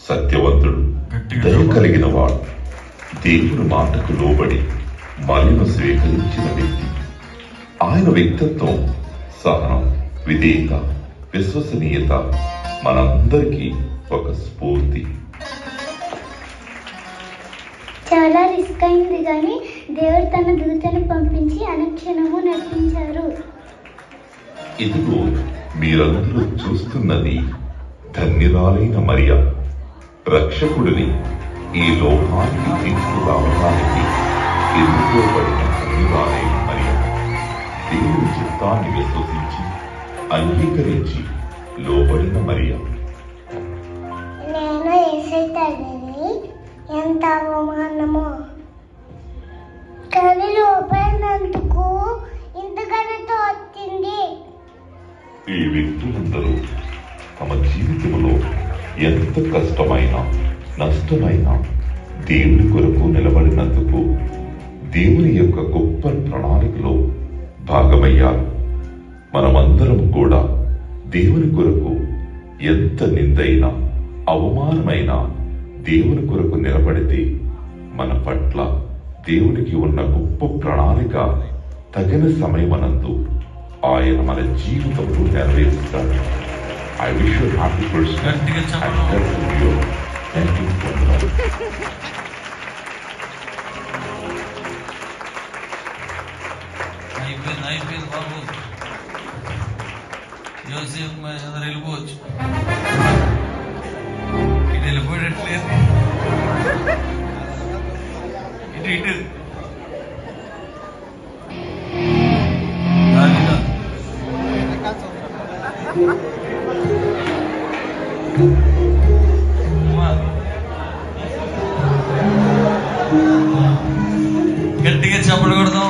సత్యవంతుడు, దయ కలిగిన వాడు, దేవుని మాటకు లోబడి బలిను స్వీకరించిన వ్యక్తి. ఆయన వ్యక్తిత్వం, సహనం, విధేయత, విశ్వసనీయత మనందరికీ ఒక స్ఫూర్తి. చాలా రిస్క్ అయింది కానీ దేవుడు తన దూతను పంపించి అనుక్షణము నడిపించారు. ఇదిగో మీరందరూ చూస్తున్నది ధన్యురాలైన మరియా, రక్షకుడిని ఈ లోకానికి తీసుకురావడానికి ఎన్నుకోబడిన ధన్యురాలైన మరియా, దేవుని చిత్తాన్ని విశ్వసించి అంగీకరించి లోబడిన మరియా. నేను ఏసైతానని ఎంత అవమానమో, కానీ లోపడినందుకు ఇంత ఘనత వచ్చింది. ఈ వ్యక్తులందరూ తమ జీవితంలో ఎంత కష్టమైనా నష్టమైనా దేవుని కొరకు నిలబడినందుకు దేవుని యొక్క గొప్ప ప్రణాళికలో భాగమయ్యారు. మనమందరం కూడా దేవుని కొరకు ఎంత నిందైనా అవమానమైనా దేవుని కొరకు నిలబడితే మన పట్ల దేవునికి ఉన్న గొప్ప ప్రణాళిక తగిన సమయమనందు ఆయన మన జీవితంలో నెరవేరుస్తాడు. I wish you a happy birthday and health to you. Thank you for that. అయిపోయింది బాబు. యోసేపు మరి అందరు వెళ్ళిపోవచ్చు. ఇటు వెళ్ళిపోయేటట్లేదు. ఇటు గట్టిగా చెప్పకూడదు.